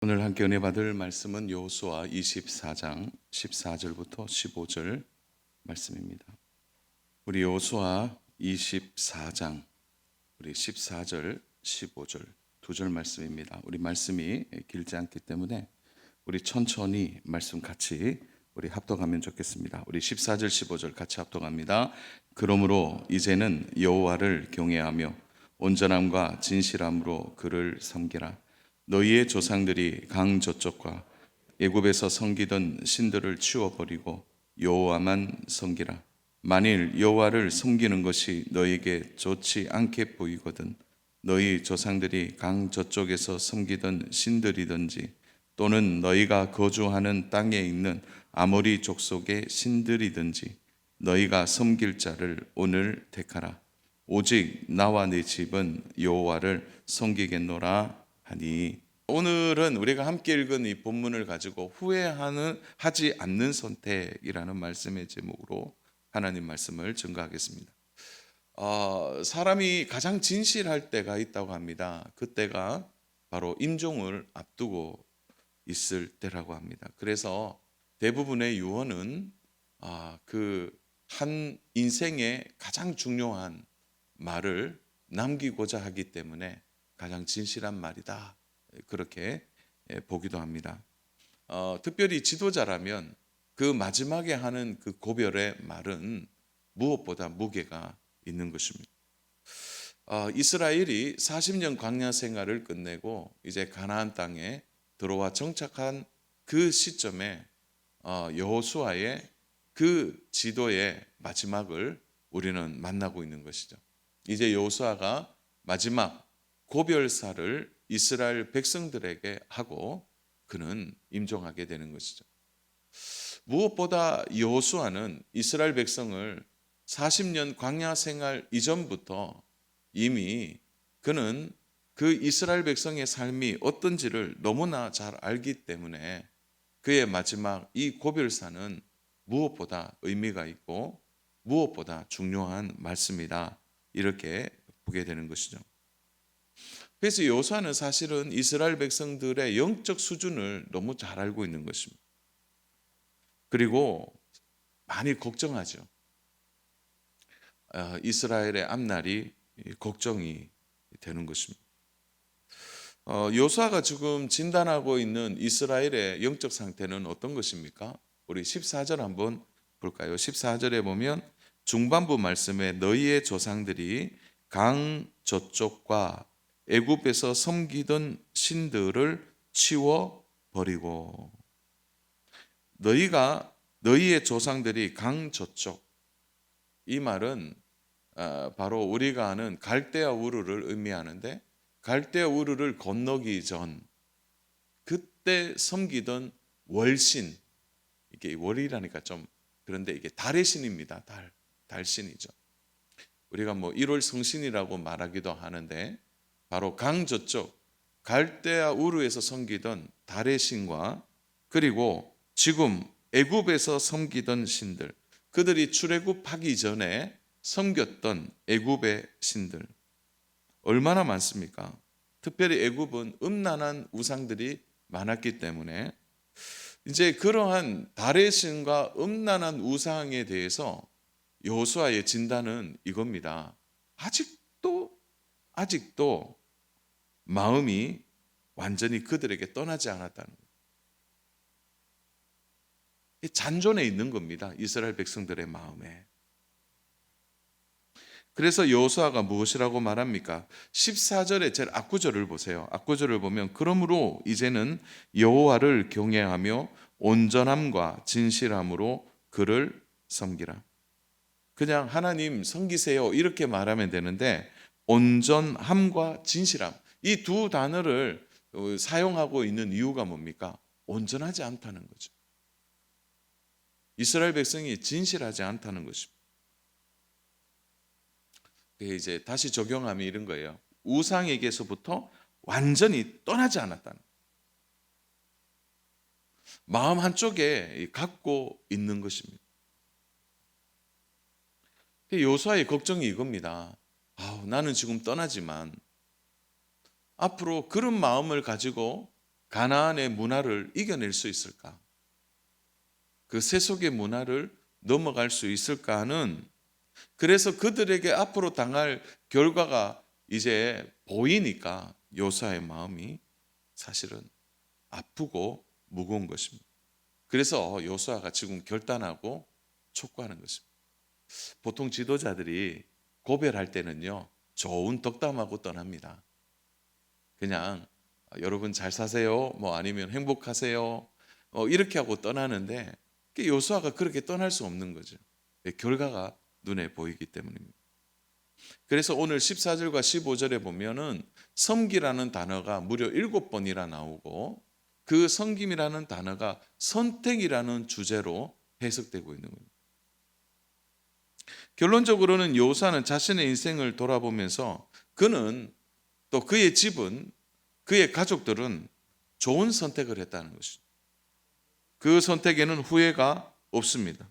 오늘 함께 은혜 받을 말씀은 여호수아 24장 14절부터 15절 말씀입니다. 우리 여호수아 24장 우리 14절 15절 두 절 말씀입니다. 우리 말씀이 길지 않기 때문에 우리 천천히 말씀 같이 우리 합독하면 좋겠습니다. 우리 14절 15절 같이 합독합니다. 그러므로 이제는 여호와를 경외하며 온전함과 진실함으로 그를 섬기라. 너희의 조상들이 강 저쪽과 애굽에서 섬기던 신들을 치워버리고 여호와만 섬기라. 만일 여호와를 섬기는 것이 너희에게 좋지 않게 보이거든 너희 조상들이 강 저쪽에서 섬기던 신들이든지 또는 너희가 거주하는 땅에 있는 아모리 족속의 신들이든지 너희가 섬길 자를 오늘 택하라. 오직 나와 네 집은 여호와를 섬기겠노라 하니. 오늘은 우리가 함께 읽은 이 본문을 가지고 하지 않는 선택이라는 말씀의 제목으로 하나님 말씀을 증거하겠습니다. 사람이 가장 진실할 때가 있다고 합니다. 그때가 바로 임종을 앞두고 있을 때라고 합니다. 그래서 대부분의 유언은 그 한 인생의 가장 중요한 말을 남기고자 하기 때문에 가장 진실한 말이다. 그렇게 보기도 합니다. 특별히 지도자라면 그 마지막에 하는 그 고별의 말은 무엇보다 무게가 있는 것입니다. 이스라엘이 40년 광야 생활을 끝내고 이제 가나안 땅에 들어와 정착한 그 시점에 여호수아의 그 지도의 마지막을 우리는 만나고 있는 것이죠. 이제 여호수아가 마지막 고별사를 이스라엘 백성들에게 하고 그는 임종하게 되는 것이죠. 무엇보다 여호수아는 이스라엘 백성을 40년 광야 생활 이전부터 이미 그는 그 이스라엘 백성의 삶이 어떤지를 너무나 잘 알기 때문에 그의 마지막 이 고별사는 무엇보다 의미가 있고 무엇보다 중요한 말씀이다. 이렇게 보게 되는 것이죠. 그래서 여호수아는 사실은 이스라엘 백성들의 영적 수준을 너무 잘 알고 있는 것입니다. 그리고 많이 걱정하죠. 이스라엘의 앞날이 걱정이 되는 것입니다. 여호수아가 지금 진단하고 있는 이스라엘의 영적 상태는 어떤 것입니까? 우리 14절 한번 볼까요? 14절에 보면 중반부 말씀에 너희의 조상들이 강 저쪽과 애굽에서 섬기던 신들을 치워 버리고 너희의 조상들이 강 저쪽, 이 말은 바로 우리가 아는 갈대아 우르를 의미하는데 갈대아 우르를 건너기 전 그때 섬기던 월신, 이게 월이라니까 좀 그런데 이게 달의 신입니다. 달신이죠. 우리가 뭐 1월 성신이라고 말하기도 하는데 바로 강 저쪽 갈대아 우르에서 섬기던 달의 신과 그리고 지금 애굽에서 섬기던 신들, 그들이 출애굽하기 전에 섬겼던 애굽의 신들 얼마나 많습니까? 특별히 애굽은 음란한 우상들이 많았기 때문에 이제 그러한 달의 신과 음란한 우상에 대해서 여호수아의 진단은 이겁니다. 아직도 마음이 완전히 그들에게 떠나지 않았다는 거예요. 잔존해 있는 겁니다. 이스라엘 백성들의 마음에. 그래서 여호수아가 무엇이라고 말합니까? 14절에 제일 앞구절을 보세요. 앞구절을 보면 그러므로 이제는 여호와를 경외하며 온전함과 진실함으로 그를 섬기라. 그냥 하나님 섬기세요 이렇게 말하면 되는데 온전함과 진실함, 이 두 단어를 사용하고 있는 이유가 뭡니까? 온전하지 않다는 거죠. 이스라엘 백성이 진실하지 않다는 것입니다. 이제 다시 적용하면 이런 거예요. 우상에게서부터 완전히 떠나지 않았다는 거예요. 마음 한쪽에 갖고 있는 것입니다. 여호수아의 걱정이 이겁니다. 나는 지금 떠나지만 앞으로 그런 마음을 가지고 가나안의 문화를 이겨낼 수 있을까? 그 세속의 문화를 넘어갈 수 있을까 하는, 그래서 그들에게 앞으로 당할 결과가 이제 보이니까 요수아의 마음이 사실은 아프고 무거운 것입니다. 그래서 요수아가 지금 결단하고 촉구하는 것입니다. 보통 지도자들이 고별할 때는요, 좋은 덕담하고 떠납니다. 그냥 여러분 잘 사세요, 뭐 아니면 행복하세요, 이렇게 하고 떠나는데, 요수아가 그렇게 떠날 수 없는 거죠. 결과가 눈에 보이기 때문입니다. 그래서 오늘 14절과 15절에 보면은 섬기라는 단어가 무려 7번이나 나오고, 그 섬김이라는 단어가 선택이라는 주제로 해석되고 있는 겁니다. 결론적으로는 요수아는 자신의 인생을 돌아보면서 그는, 또 그의 집은, 그의 가족들은 좋은 선택을 했다는 것이죠. 그 선택에는 후회가 없습니다.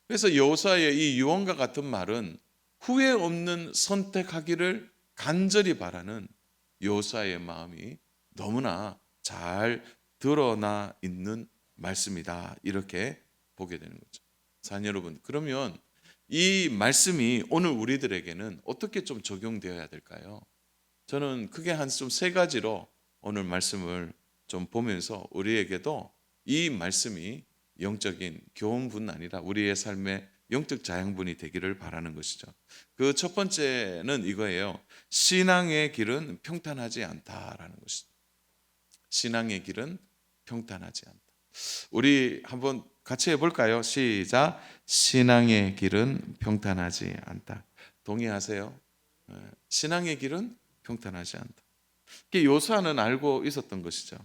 그래서 여호수아의 이 유언과 같은 말은 후회 없는 선택하기를 간절히 바라는 여호수아의 마음이 너무나 잘 드러나 있는 말씀이다, 이렇게 보게 되는 거죠. 자녀 여러분, 그러면 이 말씀이 오늘 우리들에게는 어떻게 좀 적용되어야 될까요? 저는 크게 한 좀 세 가지로 오늘 말씀을 좀 보면서 우리에게도 이 말씀이 영적인 교훈뿐 아니라 우리의 삶의 영적 자양분이 되기를 바라는 것이죠. 그 첫 번째는 이거예요. 신앙의 길은 평탄하지 않다라는 것이죠. 신앙의 길은 평탄하지 않다. 우리 한번 같이 해볼까요? 시작. 신앙의 길은 평탄하지 않다. 동의하세요? 신앙의 길은 평탄하지 않다. 요수아는 알고 있었던 것이죠.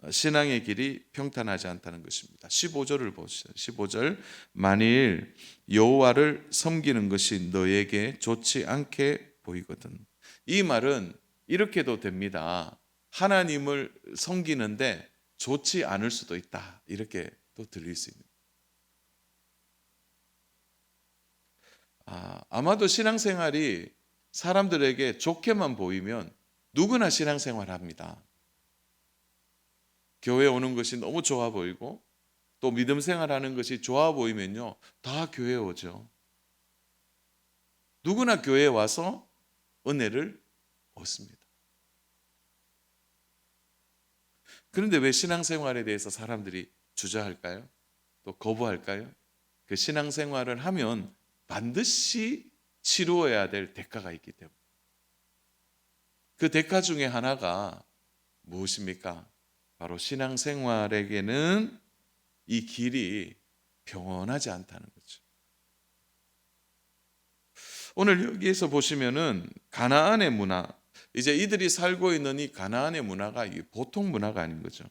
신앙의 길이 평탄하지 않다는 것입니다. 15절을 보시죠. 15절. 만일 여호와를 섬기는 것이 너에게 좋지 않게 보이거든. 이 말은 이렇게도 됩니다. 하나님을 섬기는데 좋지 않을 수도 있다, 이렇게 또 들릴 수 있는. 아마도 신앙생활이 사람들에게 좋게만 보이면 누구나 신앙생활을 합니다. 교회 오는 것이 너무 좋아 보이고 또 믿음 생활하는 것이 좋아 보이면요, 다 교회 오죠. 누구나 교회에 와서 은혜를 얻습니다. 그런데 왜 신앙생활에 대해서 사람들이 주저할까요? 또 거부할까요? 그 신앙생활을 하면 반드시 치루어야 될 대가가 있기 때문에. 그 대가 중에 하나가 무엇입니까? 바로 신앙생활에게는 이 길이 평온하지 않다는 거죠. 오늘 여기에서 보시면은 가나안의 문화, 이제 이들이 살고 있는 이 가나안의 문화가 보통 문화가 아닌 거죠.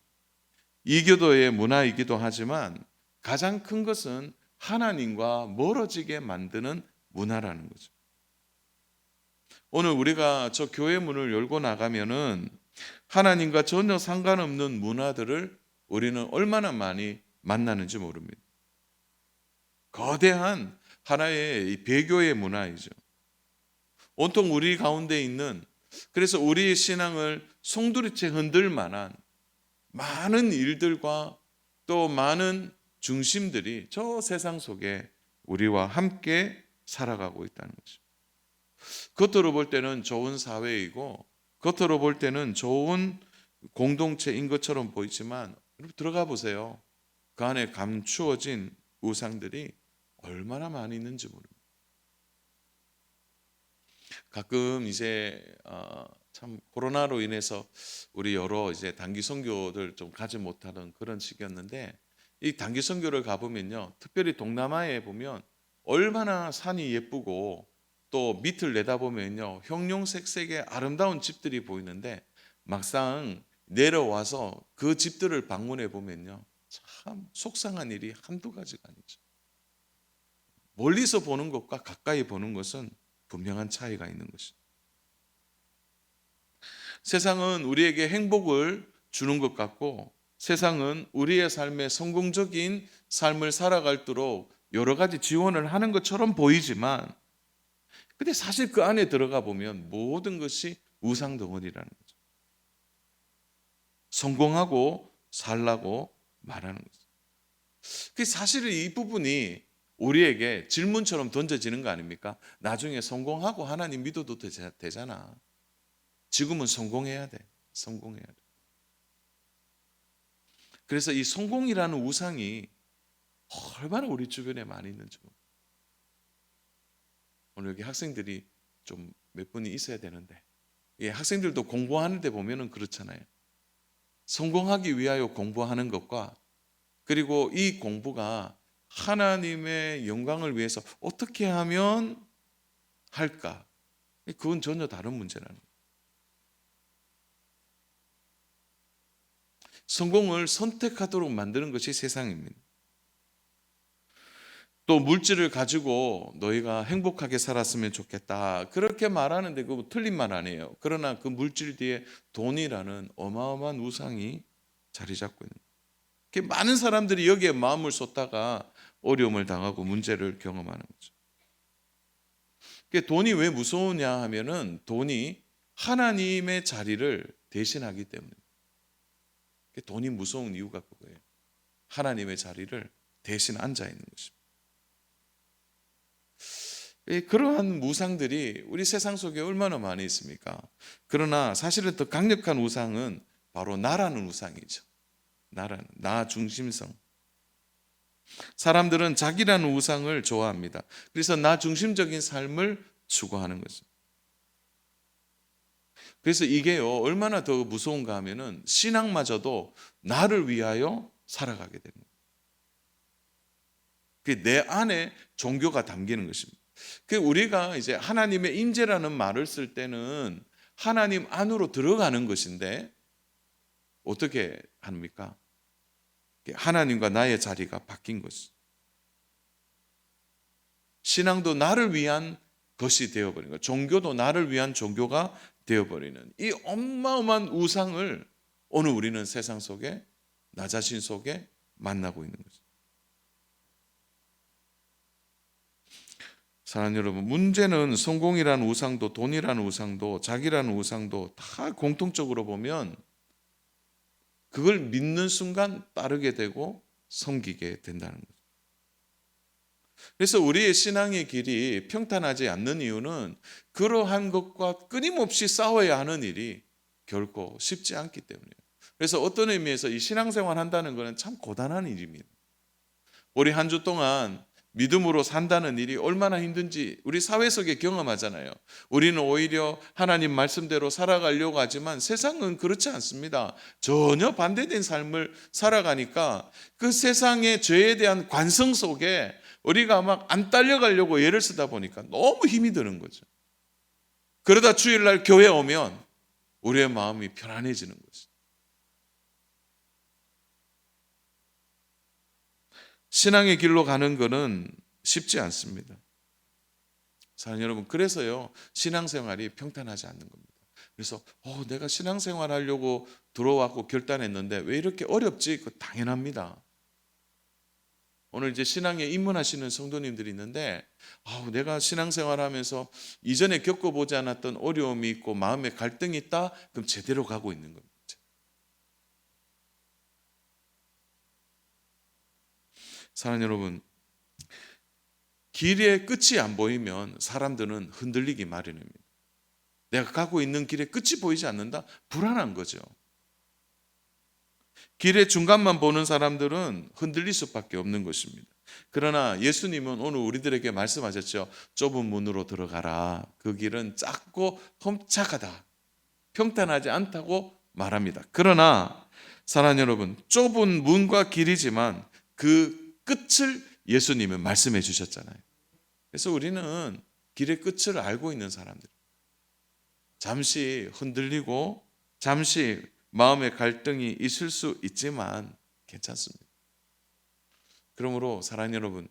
이교도의 문화이기도 하지만 가장 큰 것은 하나님과 멀어지게 만드는 문화라는 거죠. 오늘 우리가 저 교회 문을 열고 나가면은 하나님과 전혀 상관없는 문화들을 우리는 얼마나 많이 만나는지 모릅니다. 거대한 하나의 이 배교의 문화이죠. 온통 우리 가운데 있는, 그래서 우리의 신앙을 송두리째 흔들 만한 많은 일들과 또 많은 중심들이 저 세상 속에 우리와 함께 살아가고 있다는 거죠. 겉으로 볼 때는 좋은 사회이고 겉으로 볼 때는 좋은 공동체인 것처럼 보이지만 들어가 보세요. 그 안에 감추어진 우상들이 얼마나 많이 있는지 모릅니다. 가끔 이제 참 코로나로 인해서 우리 여러 이제 단기 선교들 좀 가지 못하는 그런 시기였는데, 이 단기 선교를 가보면요, 특별히 동남아에 보면 얼마나 산이 예쁘고 또 밑을 내다보면요 형용색색의 아름다운 집들이 보이는데, 막상 내려와서 그 집들을 방문해 보면요 참 속상한 일이 한두 가지가 아니죠. 멀리서 보는 것과 가까이 보는 것은 분명한 차이가 있는 것이죠. 세상은 우리에게 행복을 주는 것 같고, 세상은 우리의 삶에 성공적인 삶을 살아갈도록 여러 가지 지원을 하는 것처럼 보이지만, 근데 사실 그 안에 들어가 보면 모든 것이 우상 덩어리라는 거죠. 성공하고 살라고 말하는 거죠. 그 사실은 이 부분이 우리에게 질문처럼 던져지는 거 아닙니까? 나중에 성공하고 하나님 믿어도 되잖아. 지금은 성공해야 돼. 성공해야 돼. 그래서 이 성공이라는 우상이 얼마나 우리 주변에 많이 있는지. 오늘 여기 학생들이 좀 몇 분이 있어야 되는데, 예, 학생들도 공부하는 데 보면은 그렇잖아요. 성공하기 위하여 공부하는 것과, 그리고 이 공부가 하나님의 영광을 위해서 어떻게 하면 할까? 그건 전혀 다른 문제라는 거예요. 성공을 선택하도록 만드는 것이 세상입니다. 또 물질을 가지고 너희가 행복하게 살았으면 좋겠다, 그렇게 말하는데 그거 틀린 말 아니에요. 그러나 그 물질 뒤에 돈이라는 어마어마한 우상이 자리 잡고 있는 거예요. 많은 사람들이 여기에 마음을 쏟다가 어려움을 당하고 문제를 경험하는 거죠. 돈이 왜 무서우냐 하면은 돈이 하나님의 자리를 대신하기 때문에. 돈이 무서운 이유가 그거예요. 하나님의 자리를 대신 앉아 있는 것입니다. 그러한 우상들이 우리 세상 속에 얼마나 많이 있습니까? 그러나 사실은 더 강력한 우상은 바로 나라는 우상이죠. 나 중심성. 사람들은 자기라는 우상을 좋아합니다. 그래서 나 중심적인 삶을 추구하는 거죠. 그래서 이게요, 얼마나 더 무서운가 하면은 신앙마저도 나를 위하여 살아가게 되는 거예요. 내 안에 종교가 담기는 것입니다. 우리가 이제 하나님의 임재라는 말을 쓸 때는 하나님 안으로 들어가는 것인데 어떻게 합니까? 하나님과 나의 자리가 바뀐 것이죠. 신앙도 나를 위한 것이 되어버린 거예요. 종교도 나를 위한 종교가 되어버리는 이 어마어마한 우상을 오늘 우리는 세상 속에, 나 자신 속에 만나고 있는 거죠. 사랑하는 여러분, 문제는 성공이라는 우상도, 돈이라는 우상도, 자기라는 우상도 다 공통적으로 보면 그걸 믿는 순간 따르게 되고 섬기게 된다는 거죠. 그래서 우리의 신앙의 길이 평탄하지 않는 이유는 그러한 것과 끊임없이 싸워야 하는 일이 결코 쉽지 않기 때문이에요. 그래서 어떤 의미에서 이 신앙생활 한다는 것은 참 고단한 일입니다. 우리 한 주 동안 믿음으로 산다는 일이 얼마나 힘든지 우리 사회 속에 경험하잖아요. 우리는 오히려 하나님 말씀대로 살아가려고 하지만 세상은 그렇지 않습니다. 전혀 반대된 삶을 살아가니까 그 세상의 죄에 대한 관성 속에 우리가 막 안 딸려가려고 애를 쓰다 보니까 너무 힘이 드는 거죠. 그러다 주일날 교회 오면 우리의 마음이 편안해지는 거죠. 신앙의 길로 가는 것은 쉽지 않습니다. 사랑하는 여러분, 그래서요, 신앙생활이 평탄하지 않는 겁니다. 그래서 내가 신앙생활 하려고 들어왔고 결단했는데 왜 이렇게 어렵지? 그거 당연합니다. 오늘 이제 신앙에 입문하시는 성도님들이 있는데 내가 신앙생활 하면서 이전에 겪어보지 않았던 어려움이 있고 마음에 갈등이 있다? 그럼 제대로 가고 있는 겁니다. 사랑하는 여러분, 길의 끝이 안 보이면 사람들은 흔들리기 마련입니다. 내가 가고 있는 길의 끝이 보이지 않는다? 불안한 거죠. 길의 중간만 보는 사람들은 흔들릴 수밖에 없는 것입니다. 그러나 예수님은 오늘 우리들에게 말씀하셨죠. 좁은 문으로 들어가라. 그 길은 작고 험착하다. 평탄하지 않다고 말합니다. 그러나 사랑하는 여러분, 좁은 문과 길이지만 그 끝을 예수님은 말씀해 주셨잖아요. 그래서 우리는 길의 끝을 알고 있는 사람들. 잠시 흔들리고 잠시 마음의 갈등이 있을 수 있지만 괜찮습니다. 그러므로 사랑하는 여러분,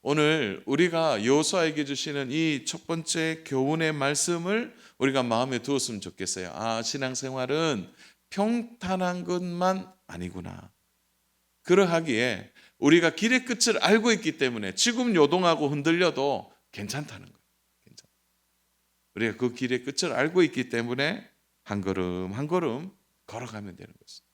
오늘 우리가 여호수아에게 주시는 이 첫 번째 교훈의 말씀을 우리가 마음에 두었으면 좋겠어요. 신앙생활은 평탄한 것만 아니구나. 그러하기에 우리가 길의 끝을 알고 있기 때문에 지금 요동하고 흔들려도 괜찮다는 거예요. 우리가 그 길의 끝을 알고 있기 때문에 한 걸음 한 걸음 걸어가면 되는 것입니다.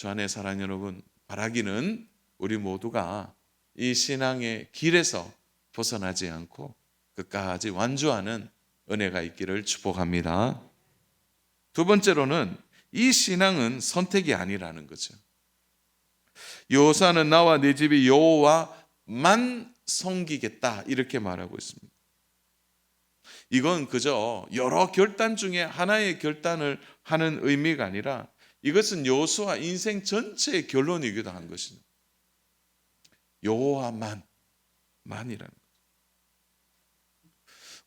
주 안에 사랑하는 여러분, 바라기는 우리 모두가 이 신앙의 길에서 벗어나지 않고 끝까지 완주하는 은혜가 있기를 축복합니다. 두 번째로는 이 신앙은 선택이 아니라는 거죠. 여호사는 나와 내 집이 여호와만 섬기겠다 이렇게 말하고 있습니다. 이건 그저 여러 결단 중에 하나의 결단을 하는 의미가 아니라 이것은 여호수아 인생 전체의 결론이기도 한 것입니다. 여호와만이라는 거죠.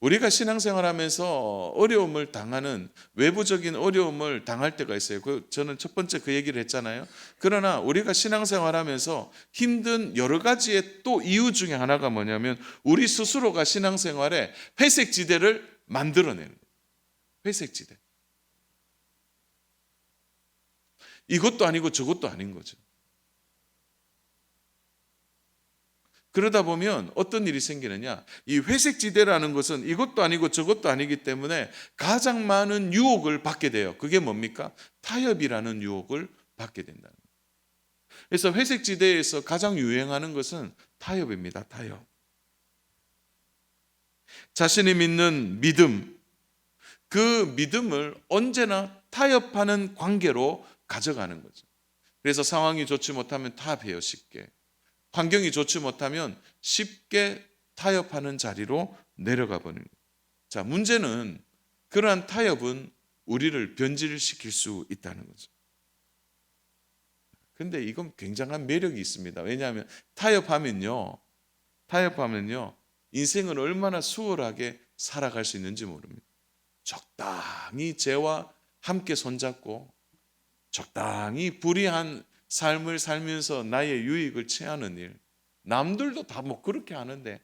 우리가 신앙생활하면서 어려움을 당하는 외부적인 어려움을 당할 때가 있어요. 저는 첫 번째 그 얘기를 했잖아요. 그러나 우리가 신앙생활하면서 힘든 여러 가지의 또 이유 중에 하나가 뭐냐면 우리 스스로가 신앙생활에 회색지대를 만들어내는 거예요. 회색지대. 이것도 아니고 저것도 아닌 거죠. 그러다 보면 어떤 일이 생기느냐, 이 회색지대라는 것은 이것도 아니고 저것도 아니기 때문에 가장 많은 유혹을 받게 돼요. 그게 뭡니까? 타협이라는 유혹을 받게 된다는 거예요. 그래서 회색지대에서 가장 유행하는 것은 타협입니다. 타협. 자신이 믿는 믿음, 그 믿음을 언제나 타협하는 관계로 가져가는 거죠. 그래서 상황이 좋지 못하면 타협해요, 쉽게. 환경이 좋지 못하면 쉽게 타협하는 자리로 내려가 버리는 거예요. 자, 문제는 그러한 타협은 우리를 변질시킬 수 있다는 거죠. 근데 이건 굉장한 매력이 있습니다. 왜냐하면 타협하면요, 인생을 얼마나 수월하게 살아갈 수 있는지 모릅니다. 적당히 죄와 함께 손잡고 적당히 불의한 삶을 살면서 나의 유익을 취하는 일, 남들도 다 뭐 그렇게 하는데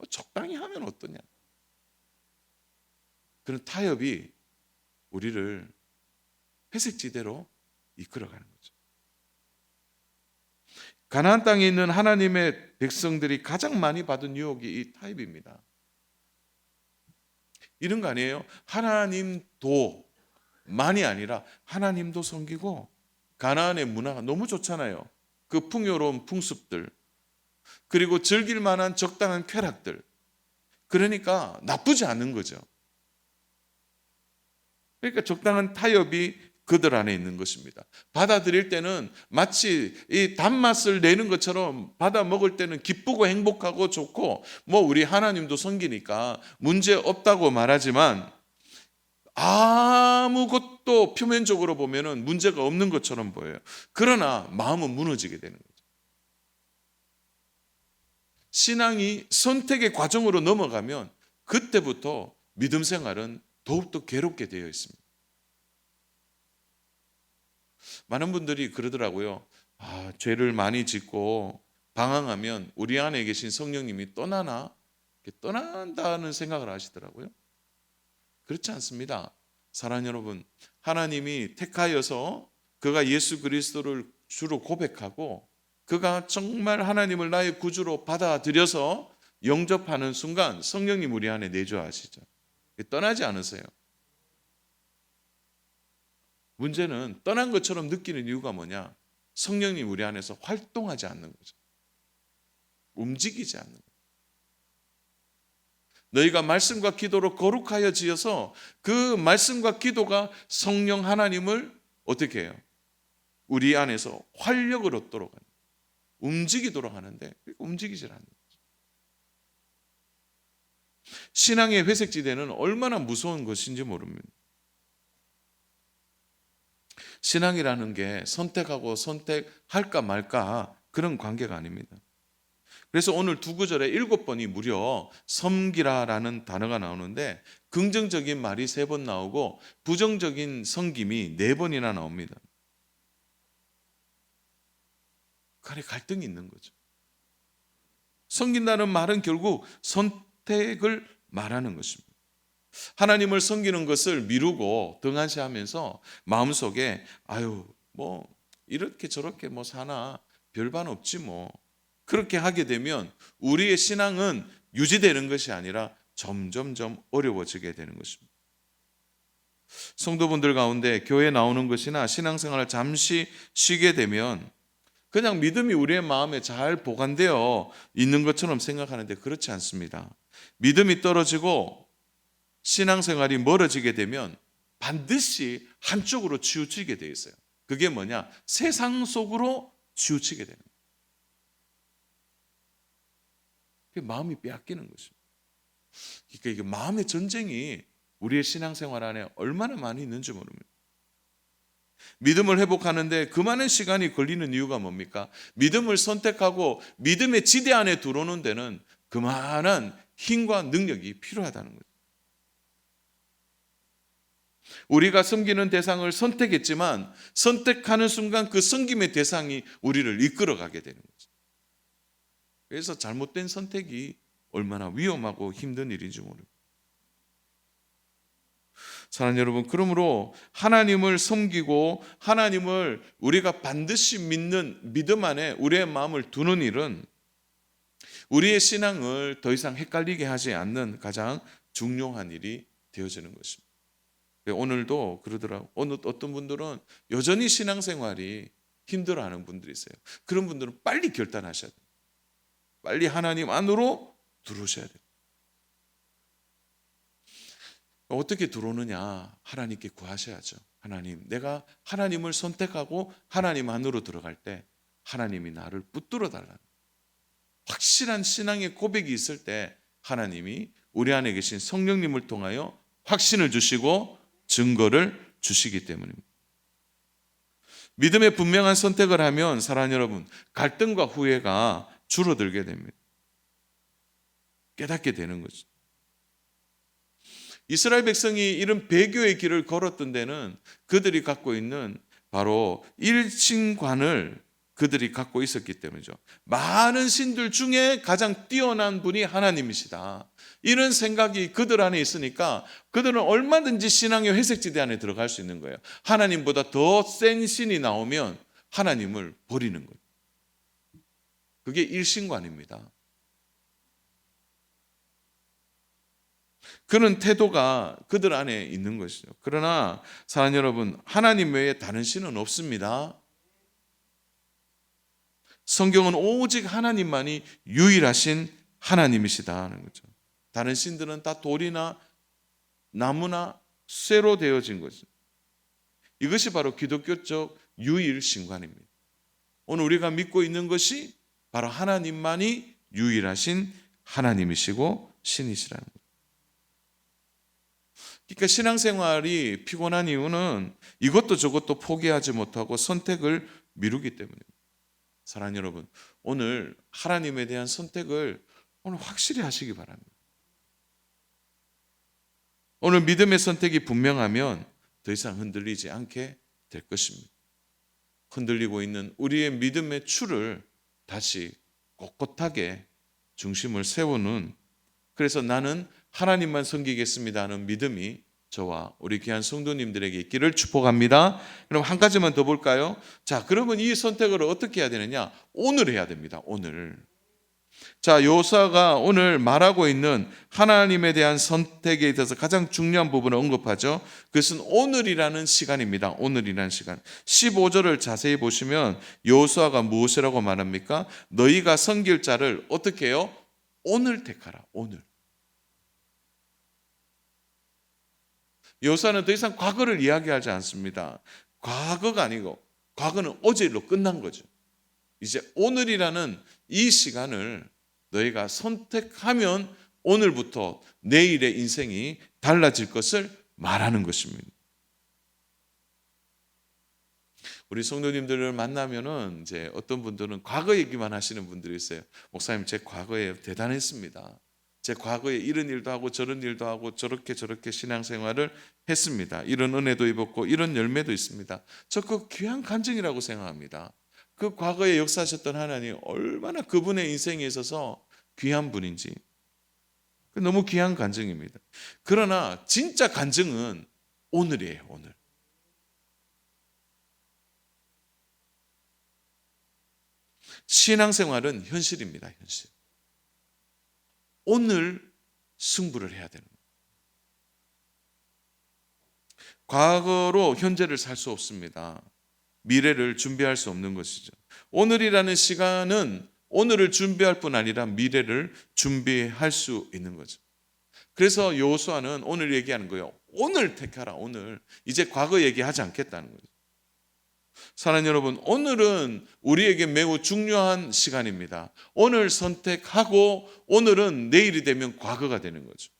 적당히 하면 어떠냐. 그런 타협이 우리를 회색지대로 이끌어가는 거죠. 가나안 땅에 있는 하나님의 백성들이 가장 많이 받은 유혹이 이 타협입니다. 이런 거 아니에요? 하나님도 만이 아니라 하나님도 섬기고 가나안의 문화가 너무 좋잖아요. 그 풍요로운 풍습들, 그리고 즐길 만한 적당한 쾌락들. 그러니까 나쁘지 않은 거죠. 그러니까 적당한 타협이 그들 안에 있는 것입니다. 받아들일 때는 마치 이 단맛을 내는 것처럼 받아 먹을 때는 기쁘고 행복하고 좋고, 뭐 우리 하나님도 섬기니까 문제 없다고 말하지만 아무것도 표면적으로 보면은 문제가 없는 것처럼 보여요. 그러나 마음은 무너지게 되는 거죠. 신앙이 선택의 과정으로 넘어가면 그때부터 믿음 생활은 더욱더 괴롭게 되어 있습니다. 많은 분들이 그러더라고요. 죄를 많이 짓고 방황하면 우리 안에 계신 성령님이 떠난다는 생각을 하시더라고요. 그렇지 않습니다. 사랑하는 여러분, 하나님이 택하여서 그가 예수 그리스도를 주로 고백하고 그가 정말 하나님을 나의 구주로 받아들여서 영접하는 순간 성령님 우리 안에 내주하시죠. 떠나지 않으세요. 문제는 떠난 것처럼 느끼는 이유가 뭐냐? 성령님 우리 안에서 활동하지 않는 거죠. 움직이지 않는 거죠. 너희가 말씀과 기도로 거룩하여 지어서 그 말씀과 기도가 성령 하나님을 어떻게 해요? 우리 안에서 활력을 얻도록 하는, 움직이도록 하는데 움직이질 않는 거죠. 신앙의 회색지대는 얼마나 무서운 것인지 모릅니다. 신앙이라는 게 선택하고 선택할까 말까 그런 관계가 아닙니다. 그래서 오늘 두 구절에 7번이 무려 섬기라라는 단어가 나오는데 긍정적인 말이 3번 나오고 부정적인 섬김이 4번이나 나옵니다. 간에 갈등이 있는 거죠. 섬긴다는 말은 결국 선택을 말하는 것입니다. 하나님을 섬기는 것을 미루고 등한시하면서 마음속에 뭐 이렇게 저렇게 뭐 사나 별반 없지 뭐, 그렇게 하게 되면 우리의 신앙은 유지되는 것이 아니라 점점점 어려워지게 되는 것입니다. 성도분들 가운데 교회 나오는 것이나 신앙생활을 잠시 쉬게 되면 그냥 믿음이 우리의 마음에 잘 보관되어 있는 것처럼 생각하는데 그렇지 않습니다. 믿음이 떨어지고 신앙생활이 멀어지게 되면 반드시 한쪽으로 치우치게 돼 있어요. 그게 뭐냐? 세상 속으로 치우치게 되는 거예요. 그게 마음이 빼앗기는 것입니다. 그러니까 이게 마음의 전쟁이 우리의 신앙생활 안에 얼마나 많이 있는지 모릅니다. 믿음을 회복하는데 그 많은 시간이 걸리는 이유가 뭡니까? 믿음을 선택하고 믿음의 지대 안에 들어오는 데는 그만한 힘과 능력이 필요하다는 거죠. 우리가 섬기는 대상을 선택했지만 선택하는 순간 그 섬김의 대상이 우리를 이끌어가게 되는 거죠. 그래서 잘못된 선택이 얼마나 위험하고 힘든 일인지 모릅니다. 사랑하는 여러분, 그러므로 하나님을 섬기고 하나님을 우리가 반드시 믿는 믿음 안에 우리의 마음을 두는 일은 우리의 신앙을 더 이상 헷갈리게 하지 않는 가장 중요한 일이 되어지는 것입니다. 오늘도 그러더라고요. 어떤 분들은 여전히 신앙생활이 힘들어하는 분들이 있어요. 그런 분들은 빨리 결단하셔야 돼요. 빨리 하나님 안으로 들어오셔야 돼요. 어떻게 들어오느냐? 하나님께 구하셔야죠. 하나님, 내가 하나님을 선택하고 하나님 안으로 들어갈 때 하나님이 나를 붙들어 달라는 확실한 신앙의 고백이 있을 때 하나님이 우리 안에 계신 성령님을 통하여 확신을 주시고 증거를 주시기 때문입니다. 믿음의 분명한 선택을 하면 사랑하는 여러분, 갈등과 후회가 줄어들게 됩니다. 깨닫게 되는 거죠. 이스라엘 백성이 이런 배교의 길을 걸었던 데는 그들이 갖고 있는 바로 일신관을 그들이 갖고 있었기 때문이죠. 많은 신들 중에 가장 뛰어난 분이 하나님이시다. 이런 생각이 그들 안에 있으니까 그들은 얼마든지 신앙의 회색지대 안에 들어갈 수 있는 거예요. 하나님보다 더 센 신이 나오면 하나님을 버리는 거예요. 그게 일신관입니다. 그런 태도가 그들 안에 있는 것이죠. 그러나 사랑하는 여러분, 하나님 외에 다른 신은 없습니다. 성경은 오직 하나님만이 유일하신 하나님이시다는 거죠. 다른 신들은 다 돌이나 나무나 쇠로 되어진 거죠. 이것이 바로 기독교적 유일신관입니다. 오늘 우리가 믿고 있는 것이 바로 하나님만이 유일하신 하나님이시고 신이시라는 거죠. 그러니까 신앙생활이 피곤한 이유는 이것도 저것도 포기하지 못하고 선택을 미루기 때문입니다. 사랑하는 여러분, 오늘 하나님에 대한 선택을 오늘 확실히 하시기 바랍니다. 오늘 믿음의 선택이 분명하면 더 이상 흔들리지 않게 될 것입니다. 흔들리고 있는 우리의 믿음의 추를 다시 꼿꼿하게 중심을 세우는, 그래서 나는 하나님만 섬기겠습니다 하는 믿음이 저와 우리 귀한 성도님들에게 있기를 축복합니다. 그럼 한 가지만 더 볼까요? 자, 그러면 이 선택을 어떻게 해야 되느냐? 오늘 해야 됩니다. 오늘. 자, 여호수아가 오늘 말하고 있는 하나님에 대한 선택에 있어서 가장 중요한 부분을 언급하죠. 그것은 오늘이라는 시간입니다. 오늘이라는 시간. 15절을 자세히 보시면 여호수아가 무엇이라고 말합니까? 너희가 섬길 자를 어떻게 해요? 오늘 택하라. 오늘. 여호수아는 더 이상 과거를 이야기하지 않습니다. 과거가 아니고 과거는 어제로 끝난 거죠. 이제 오늘이라는 이 시간을 너희가 선택하면 오늘부터 내일의 인생이 달라질 것을 말하는 것입니다. 우리 성도님들을 만나면은 이제 어떤 분들은 과거 얘기만 하시는 분들이 있어요. 목사님, 제 과거에 대단했습니다. 제 과거에 이런 일도 하고 저런 일도 하고 저렇게 신앙생활을 했습니다. 이런 은혜도 입었고 이런 열매도 있습니다. 저 그 귀한 간증이라고 생각합니다. 그 과거에 역사하셨던 하나님 얼마나 그분의 인생에 있어서 귀한 분인지 너무 귀한 간증입니다. 그러나 진짜 간증은 오늘이에요. 오늘. 신앙생활은 현실입니다. 현실. 오늘 승부를 해야 되는 거예요. 과거로 현재를 살 수 없습니다. 미래를 준비할 수 없는 것이죠. 오늘이라는 시간은 오늘을 준비할 뿐 아니라 미래를 준비할 수 있는 거죠. 그래서 여호수아는 오늘 얘기하는 거예요. 오늘 택하라. 오늘. 이제 과거 얘기하지 않겠다는 거죠. 사랑하는 여러분, 오늘은 우리에게 매우 중요한 시간입니다. 오늘 선택하고 오늘은 내일이 되면 과거가 되는 거죠.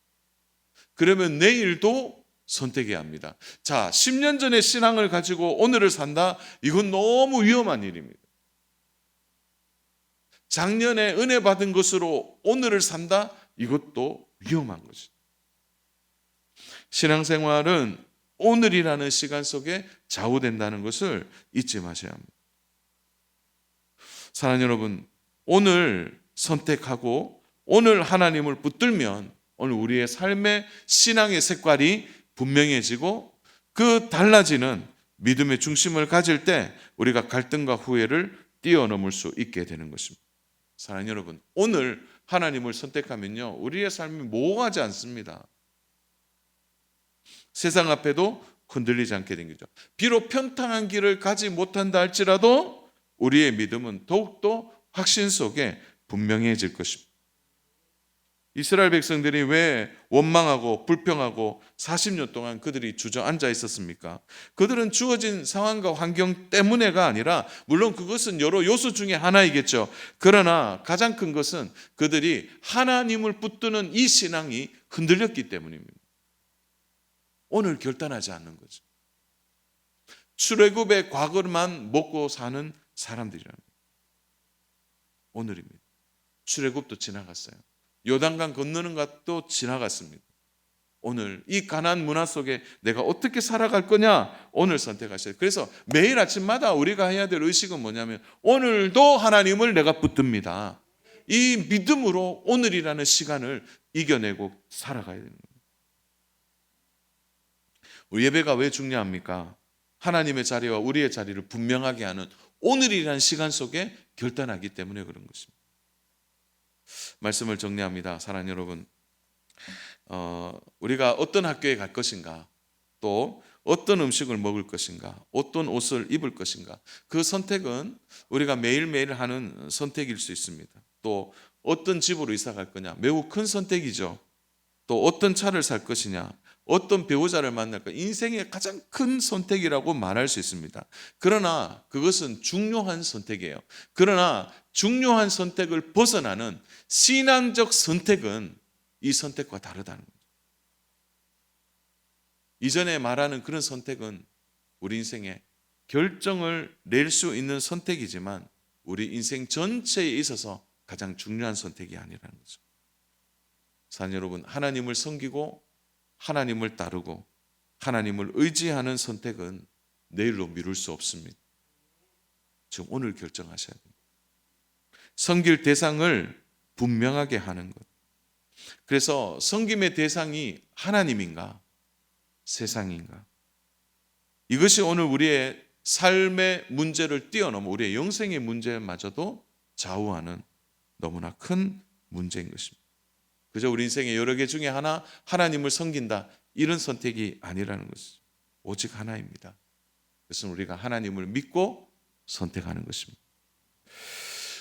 그러면 내일도 선택해야 합니다. 자, 10년 전의 신앙을 가지고 오늘을 산다? 이건 너무 위험한 일입니다. 작년에 은혜 받은 것으로 오늘을 산다? 이것도 위험한 것이죠. 신앙생활은 오늘이라는 시간 속에 좌우된다는 것을 잊지 마셔야 합니다. 사랑하는 여러분, 오늘 선택하고 오늘 하나님을 붙들면 오늘 우리의 삶의 신앙의 색깔이 분명해지고 그 달라지는 믿음의 중심을 가질 때 우리가 갈등과 후회를 뛰어넘을 수 있게 되는 것입니다. 사랑하는 여러분, 오늘 하나님을 선택하면요, 우리의 삶이 모호하지 않습니다. 세상 앞에도 흔들리지 않게 된 거죠. 비록 평탄한 길을 가지 못한다 할지라도 우리의 믿음은 더욱더 확신 속에 분명해질 것입니다. 이스라엘 백성들이 왜 원망하고 불평하고 40년 동안 그들이 주저앉아 있었습니까? 그들은 주어진 상황과 환경 때문에가 아니라, 물론 그것은 여러 요소 중에 하나이겠죠. 그러나 가장 큰 것은 그들이 하나님을 붙드는 이 신앙이 흔들렸기 때문입니다. 오늘 결단하지 않는 거죠. 출애굽의 과거만 먹고 사는 사람들이랍니다. 오늘입니다. 출애굽도 지나갔어요. 요단강 건너는 것도 지나갔습니다. 오늘 이 가나안 문화 속에 내가 어떻게 살아갈 거냐, 오늘 선택하셔야 돼요. 그래서 매일 아침마다 우리가 해야 될 의식은 뭐냐면, 오늘도 하나님을 내가 붙듭니다. 이 믿음으로 오늘이라는 시간을 이겨내고 살아가야 되는 거예요. 우리 예배가 왜 중요합니까? 하나님의 자리와 우리의 자리를 분명하게 하는 오늘이라는 시간 속에 결단하기 때문에 그런 것입니다. 말씀을 정리합니다. 사랑하는 여러분, 우리가 어떤 학교에 갈 것인가, 또 어떤 음식을 먹을 것인가, 어떤 옷을 입을 것인가, 그 선택은 우리가 매일매일 하는 선택일 수 있습니다. 또 어떤 집으로 이사 갈 거냐, 매우 큰 선택이죠. 또 어떤 차를 살 것이냐, 어떤 배우자를 만날까, 인생의 가장 큰 선택이라고 말할 수 있습니다. 그러나 그것은 중요한 선택이에요. 그러나 중요한 선택을 벗어나는 신앙적 선택은 이 선택과 다르다는 거죠. 이전에 말하는 그런 선택은 우리 인생에 결정을 낼 수 있는 선택이지만 우리 인생 전체에 있어서 가장 중요한 선택이 아니라는 거죠. 사랑하는 여러분, 하나님을 섬기고 하나님을 따르고 하나님을 의지하는 선택은 내일로 미룰 수 없습니다. 지금 오늘 결정하셔야 됩니다. 섬길 대상을 분명하게 하는 것. 그래서 섬김의 대상이 하나님인가 세상인가, 이것이 오늘 우리의 삶의 문제를 뛰어넘어 우리의 영생의 문제마저도 좌우하는 너무나 큰 문제인 것입니다. 그저 우리 인생의 여러 개 중에 하나, 하나님을 섬긴다, 이런 선택이 아니라는 것이죠. 오직 하나입니다. 그것은 우리가 하나님을 믿고 선택하는 것입니다.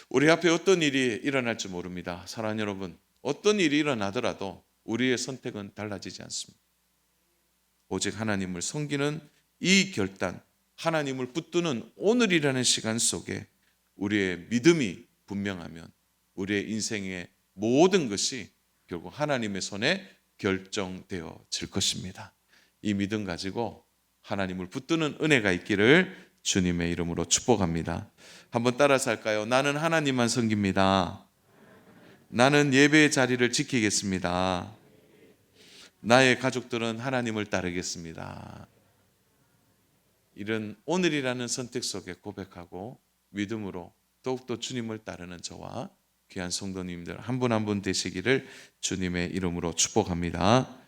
우리 앞에 어떤 일이 일어날지 모릅니다. 사랑하는 여러분, 어떤 일이 일어나더라도 우리의 선택은 달라지지 않습니다. 오직 하나님을 섬기는 이 결단, 하나님을 붙드는 오늘이라는 시간 속에 우리의 믿음이 분명하면 우리의 인생의 모든 것이 결국 하나님의 손에 결정되어질 것입니다. 이 믿음 가지고 하나님을 붙드는 은혜가 있기를 주님의 이름으로 축복합니다. 한번 따라서 할까요? 나는 하나님만 섬깁니다. 나는 예배의 자리를 지키겠습니다. 나의 가족들은 하나님을 따르겠습니다. 이런 오늘이라는 선택 속에 고백하고 믿음으로 더욱더 주님을 따르는 저와 귀한 성도님들 한 분 한 분 되시기를 주님의 이름으로 축복합니다.